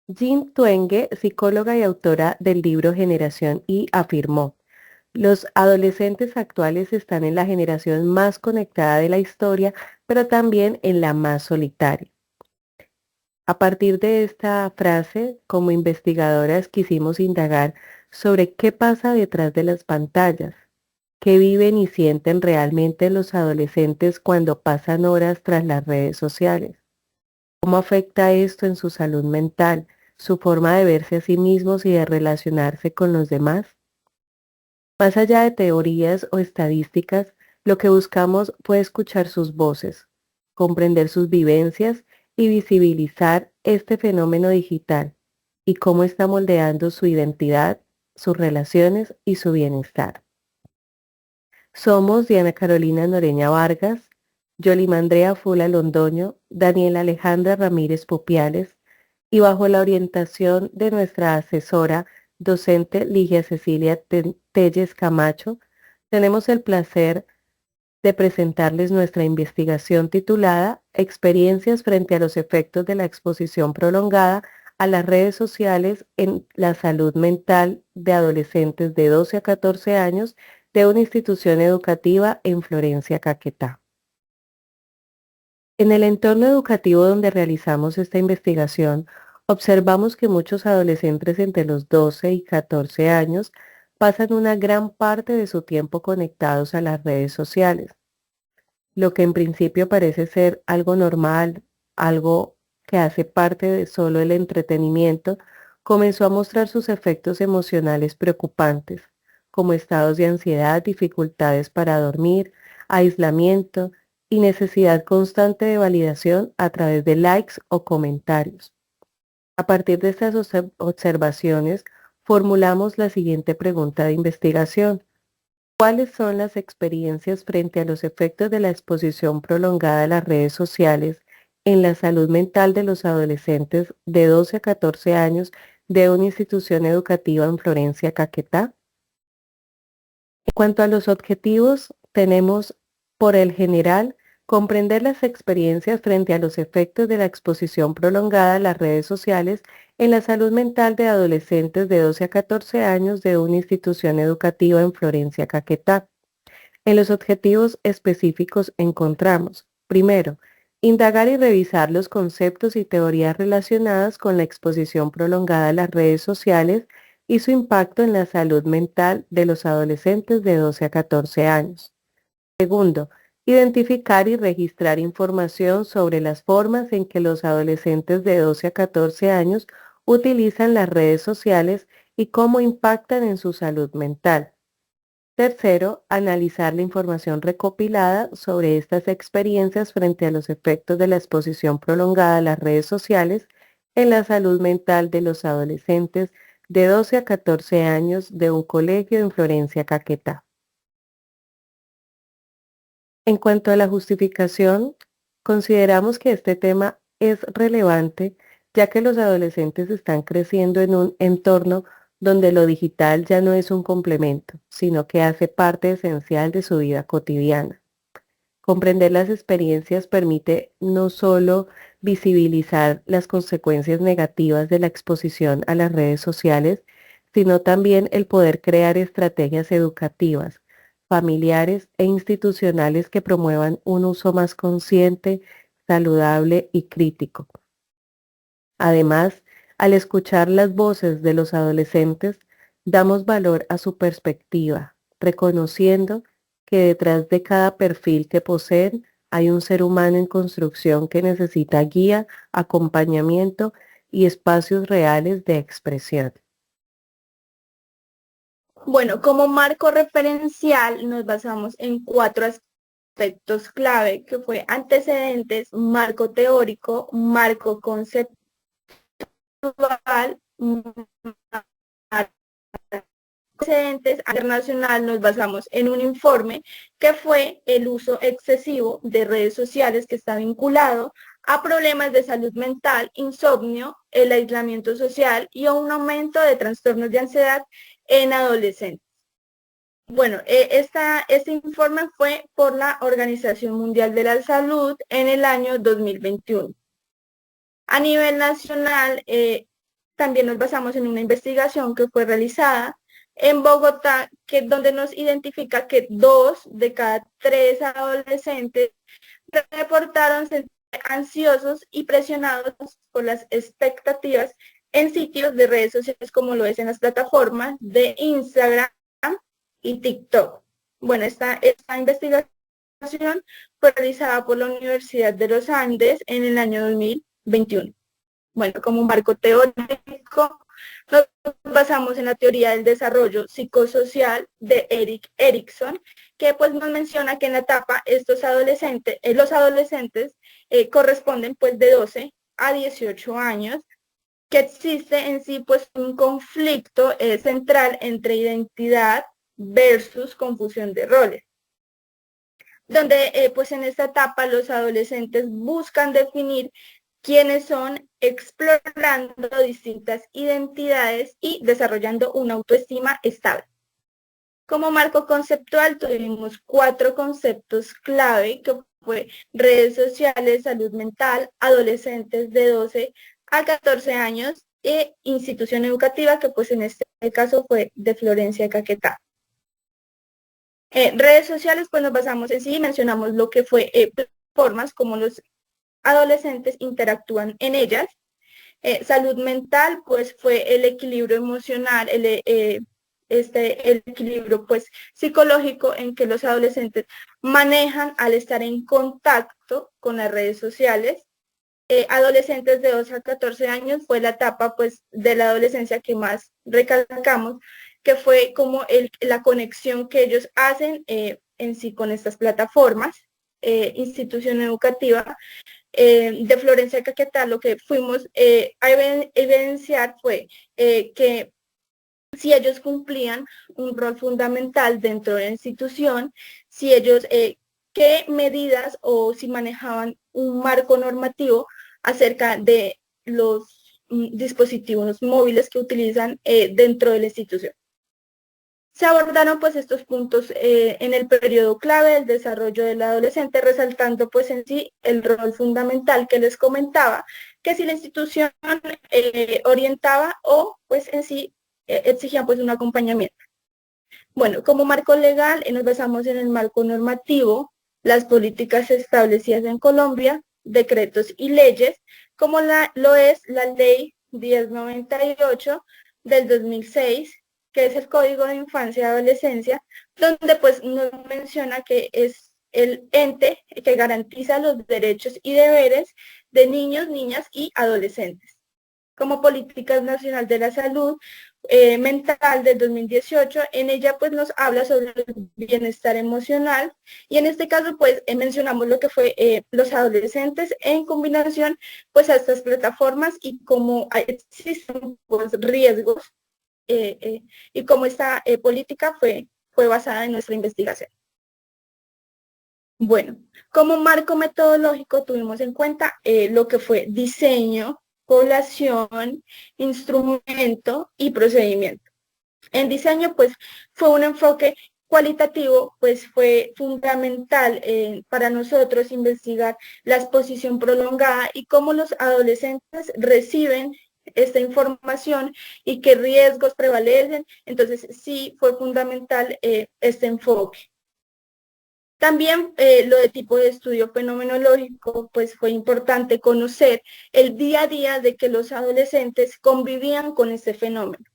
Jean Twenge, psicóloga y autora del libro Generación Y, afirmó: los adolescentes actuales están en la generación más conectada de la historia, pero también en la más solitaria. A partir de esta frase, como investigadoras quisimos indagar sobre qué pasa detrás de las pantallas, qué viven y sienten realmente los adolescentes cuando pasan horas tras las redes sociales, cómo afecta esto en su salud mental, su forma de verse a sí mismos y de relacionarse con los demás. Más allá de teorías o estadísticas, lo que buscamos fue escuchar sus voces, comprender sus vivencias y visibilizar este fenómeno digital y cómo está moldeando su identidad, sus relaciones y su bienestar. Somos Diana Carolina Noreña Vargas, Yolimandrea Fula Londoño, Daniela Alejandra Ramírez Popiales, y bajo la orientación de nuestra asesora docente Ligia Cecilia Telles Camacho, tenemos el placer de presentarles nuestra investigación titulada Experiencias frente a los efectos de la exposición prolongada a las redes sociales en la salud mental de adolescentes de 12 a 14 años de una institución educativa en Florencia, Caquetá. En el entorno educativo donde realizamos esta investigación, observamos que muchos adolescentes entre los 12 y 14 años pasan una gran parte de su tiempo conectados a las redes sociales. Lo que en principio parece ser algo normal, algo que hace parte de solo el entretenimiento, comenzó a mostrar sus efectos emocionales preocupantes, como estados de ansiedad, dificultades para dormir, aislamiento y necesidad constante de validación a través de likes o comentarios. A partir de estas observaciones, formulamos la siguiente pregunta de investigación: ¿cuáles son las experiencias frente a los efectos de la exposición prolongada a las redes sociales en la salud mental de los adolescentes de 12 a 14 años de una institución educativa en Florencia, Caquetá? En cuanto a los objetivos, tenemos, por el general, comprender las experiencias frente a los efectos de la exposición prolongada a las redes sociales en la salud mental de adolescentes de 12 a 14 años de una institución educativa en Florencia, Caquetá. En los objetivos específicos encontramos, primero, indagar y revisar los conceptos y teorías relacionadas con la exposición prolongada a las redes sociales y su impacto en la salud mental de los adolescentes de 12 a 14 años. Segundo, identificar y registrar información sobre las formas en que los adolescentes de 12 a 14 años utilizan las redes sociales y cómo impactan en su salud mental. Tercero, analizar la información recopilada sobre estas experiencias frente a los efectos de la exposición prolongada a las redes sociales en la salud mental de los adolescentes de 12 a 14 años de un colegio en Florencia, Caquetá. En cuanto a la justificación, consideramos que este tema es relevante ya que los adolescentes están creciendo en un entorno donde lo digital ya no es un complemento, sino que hace parte esencial de su vida cotidiana. Comprender las experiencias permite no solo visibilizar las consecuencias negativas de la exposición a las redes sociales, sino también el poder crear estrategias educativas, familiares e institucionales que promuevan un uso más consciente, saludable y crítico. Además, al escuchar las voces de los adolescentes, damos valor a su perspectiva, reconociendo que detrás de cada perfil que poseen hay un ser humano en construcción que necesita guía, acompañamiento y espacios reales de expresión. Bueno, como marco referencial nos basamos en cuatro aspectos clave, que fue antecedentes, marco teórico, marco conceptual, antecedentes internacional. Nos basamos en un informe que fue el uso excesivo de redes sociales que está vinculado a problemas de salud mental, insomnio, el aislamiento social y a un aumento de trastornos de ansiedad en adolescentes. Bueno, este informe fue por la Organización Mundial de la Salud en el año 2021. A nivel nacional, también nos basamos en una investigación que fue realizada en Bogotá, donde nos identifica que 2 de cada 3 adolescentes reportaron sentirse ansiosos y presionados por las expectativas en sitios de redes sociales como lo es en las plataformas de Instagram y TikTok. Bueno, esta investigación fue realizada por la Universidad de los Andes en el año 2021. Bueno, como un marco teórico, nos basamos en la teoría del desarrollo psicosocial de Erik Erikson, que pues nos menciona que en la etapa los adolescentes corresponden pues de 12 a 18 años, que existe en sí pues un conflicto central entre identidad versus confusión de roles, donde pues en esta etapa los adolescentes buscan definir quiénes son, explorando distintas identidades y desarrollando una autoestima estable. Como marco conceptual tuvimos 4 conceptos clave, que fue redes sociales, salud mental, adolescentes de 12 a 14 años e institución educativa, que pues en este caso fue de Florencia Caquetá. Redes sociales, pues nos basamos en sí, mencionamos lo que fue formas como los adolescentes interactúan en ellas. Salud mental, pues fue el equilibrio emocional, el equilibrio pues psicológico en que los adolescentes manejan al estar en contacto con las redes sociales. Adolescentes de 12 a 14 años fue la etapa pues de la adolescencia que más recalcamos, que fue como la conexión que ellos hacen en sí con estas plataformas. Institución educativa de Florencia Caquetá, lo que fuimos a evidenciar fue que si ellos cumplían un rol fundamental dentro de la institución, si ellos, qué medidas o si manejaban un marco normativo acerca de los dispositivos móviles que utilizan dentro de la institución. Se abordaron pues estos puntos en el periodo clave del desarrollo del adolescente, resaltando pues en sí el rol fundamental que les comentaba, que si la institución orientaba o pues en sí exigían pues un acompañamiento. Bueno, como marco legal nos basamos en el marco normativo, las políticas establecidas en Colombia, decretos y leyes, como lo es la Ley 1098 del 2006, que es el Código de Infancia y Adolescencia, donde pues nos menciona que es el ente que garantiza los derechos y deberes de niños, niñas y adolescentes. Como Políticas Nacional de la Salud Mental del 2018, en ella pues nos habla sobre el bienestar emocional, y en este caso pues mencionamos lo que fue los adolescentes en combinación pues a estas plataformas y cómo existen pues riesgos y cómo esta política fue basada en nuestra investigación. Bueno, como marco metodológico tuvimos en cuenta lo que fue diseño, población, instrumento y procedimiento. En diseño, pues, fue un enfoque cualitativo, pues fue fundamental para nosotros investigar la exposición prolongada y cómo los adolescentes reciben esta información y qué riesgos prevalecen. Entonces, sí fue fundamental este enfoque. También lo de tipo de estudio fenomenológico, pues fue importante conocer el día a día de que los adolescentes convivían con este fenómeno.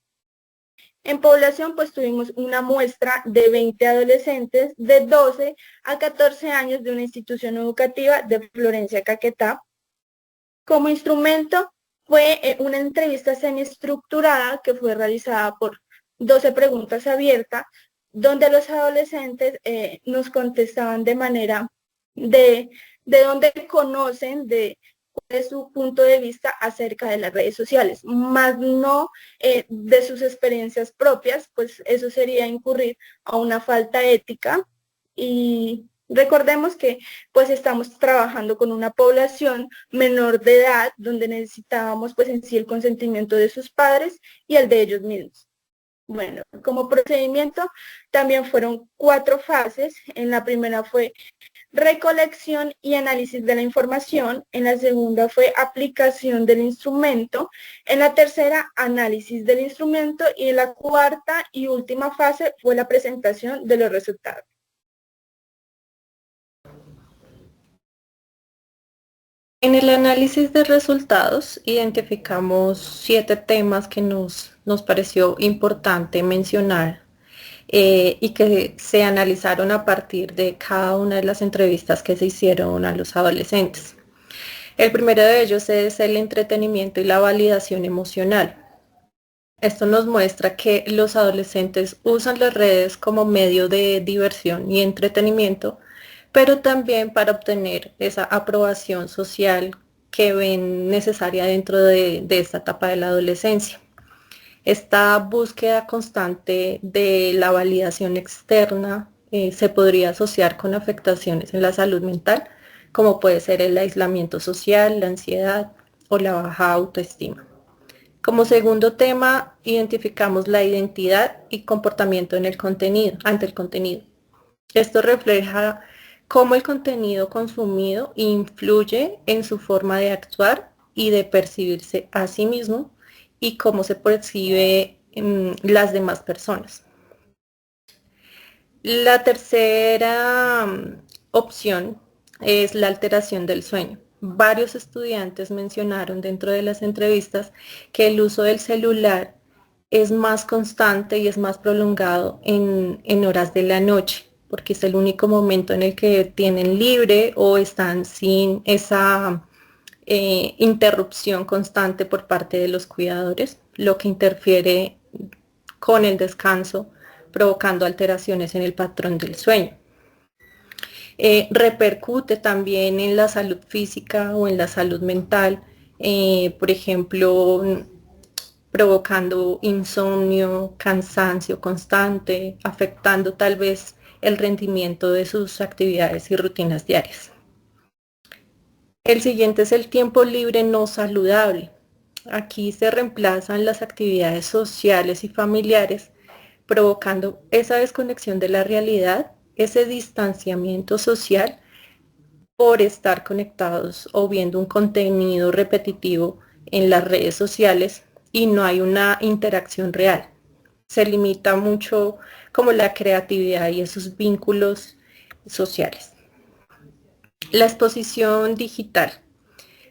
En población, pues tuvimos una muestra de 20 adolescentes de 12 a 14 años de una institución educativa de Florencia Caquetá. Como instrumento fue una entrevista semiestructurada que fue realizada por 12 preguntas abiertas, donde los adolescentes nos contestaban de manera de dónde conocen, de cuál es su punto de vista acerca de las redes sociales, más no de sus experiencias propias, pues eso sería incurrir a una falta ética. Y recordemos que pues estamos trabajando con una población menor de edad, donde necesitábamos pues en sí el consentimiento de sus padres y el de ellos mismos. Bueno, como procedimiento también fueron 4 fases. En la primera fue recolección y análisis de la información. En la segunda fue aplicación del instrumento. En la tercera, análisis del instrumento. Y en la cuarta y última fase fue la presentación de los resultados. En el análisis de resultados identificamos 7 temas que nos pareció importante mencionar y que se analizaron a partir de cada una de las entrevistas que se hicieron a los adolescentes. El primero de ellos es el entretenimiento y la validación emocional. Esto nos muestra que los adolescentes usan las redes como medio de diversión y entretenimiento, pero también para obtener esa aprobación social que ven necesaria dentro de esta etapa de la adolescencia. Esta búsqueda constante de la validación externa se podría asociar con afectaciones en la salud mental, como puede ser el aislamiento social, la ansiedad o la baja autoestima. Como segundo tema, identificamos la identidad y comportamiento en el contenido, ante el contenido. Esto refleja cómo el contenido consumido influye en su forma de actuar y de percibirse a sí mismo y cómo se percibe en las demás personas. La tercera opción es la alteración del sueño. Varios estudiantes mencionaron dentro de las entrevistas que el uso del celular es más constante y es más prolongado en horas de la noche, porque es el único momento en el que tienen libre o están sin esa interrupción constante por parte de los cuidadores, lo que interfiere con el descanso, provocando alteraciones en el patrón del sueño. Repercute también en la salud física o en la salud mental, por ejemplo, provocando insomnio, cansancio constante, afectando tal vez el rendimiento de sus actividades y rutinas diarias. El siguiente es el tiempo libre no saludable. Aquí se reemplazan las actividades sociales y familiares, provocando esa desconexión de la realidad, ese distanciamiento social por estar conectados o viendo un contenido repetitivo en las redes sociales y no hay una interacción real. Se limita mucho como la creatividad y esos vínculos sociales. La exposición digital.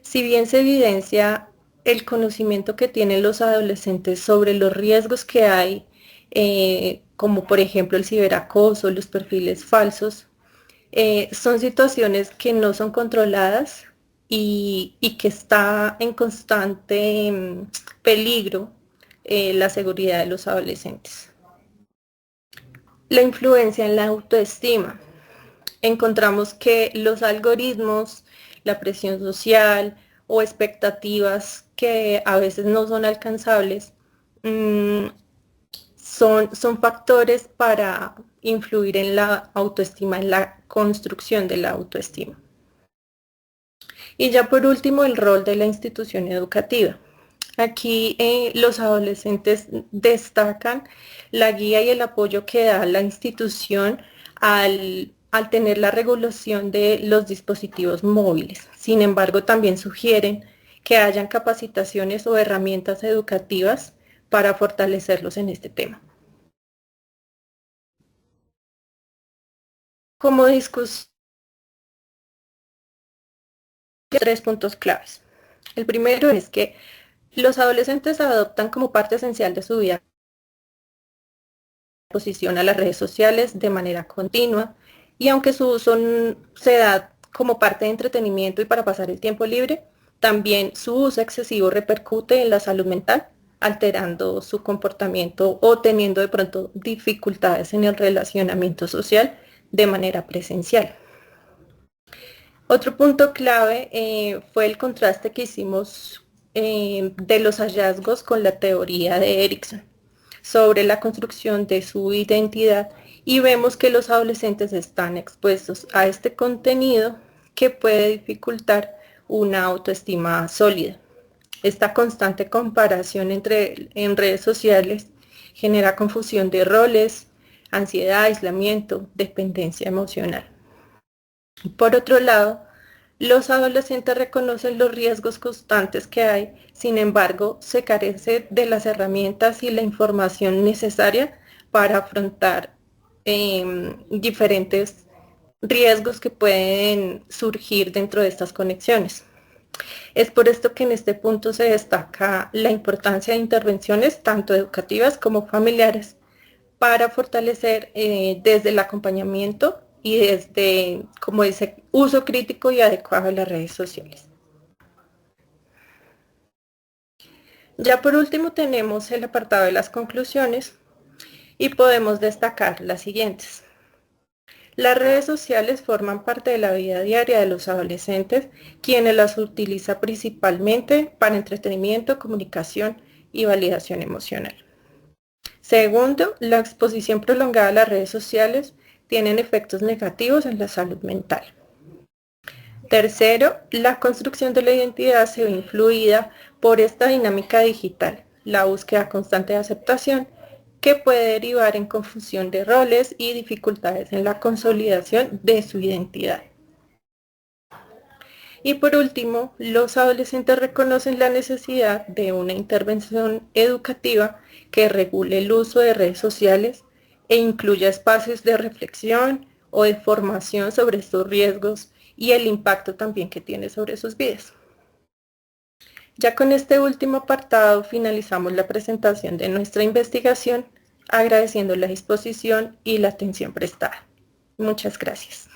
Si bien se evidencia el conocimiento que tienen los adolescentes sobre los riesgos que hay, como por ejemplo el ciberacoso, los perfiles falsos, son situaciones que no son controladas y que está en constante peligro la seguridad de los adolescentes. La influencia en la autoestima. Encontramos que los algoritmos, la presión social o expectativas que a veces no son alcanzables son factores para influir en la autoestima, en la construcción de la autoestima. Y ya por último, el rol de la institución educativa. Aquí los adolescentes destacan la guía y el apoyo que da la institución al tener la regulación de los dispositivos móviles. Sin embargo, también sugieren que hayan capacitaciones o herramientas educativas para fortalecerlos en este tema. Como discusión, 3 puntos claves. El primero es que los adolescentes adoptan como parte esencial de su vida la exposición a las redes sociales de manera continua y aunque su uso se da como parte de entretenimiento y para pasar el tiempo libre, también su uso excesivo repercute en la salud mental, alterando su comportamiento o teniendo de pronto dificultades en el relacionamiento social de manera presencial. Otro punto clave fue el contraste que hicimos de los hallazgos con la teoría de Erikson sobre la construcción de su identidad y vemos que los adolescentes están expuestos a este contenido que puede dificultar una autoestima sólida. Esta constante comparación en redes sociales genera confusión de roles, ansiedad, aislamiento, dependencia emocional. Por otro lado, los adolescentes reconocen los riesgos constantes que hay, sin embargo, se carece de las herramientas y la información necesaria para afrontar diferentes riesgos que pueden surgir dentro de estas conexiones. Es por esto que en este punto se destaca la importancia de intervenciones tanto educativas como familiares para fortalecer desde el acompañamiento y desde, como dice, uso crítico y adecuado de las redes sociales. Ya por último tenemos el apartado de las conclusiones y podemos destacar las siguientes. Las redes sociales forman parte de la vida diaria de los adolescentes, quienes las utilizan principalmente para entretenimiento, comunicación y validación emocional. Segundo, la exposición prolongada a las redes sociales tienen efectos negativos en la salud mental. Tercero, la construcción de la identidad se ve influida por esta dinámica digital, la búsqueda constante de aceptación, que puede derivar en confusión de roles y dificultades en la consolidación de su identidad. Y por último, los adolescentes reconocen la necesidad de una intervención educativa que regule el uso de redes sociales e incluya espacios de reflexión o de formación sobre estos riesgos y el impacto también que tiene sobre sus vidas. Ya con este último apartado finalizamos la presentación de nuestra investigación, agradeciendo la disposición y la atención prestada. Muchas gracias.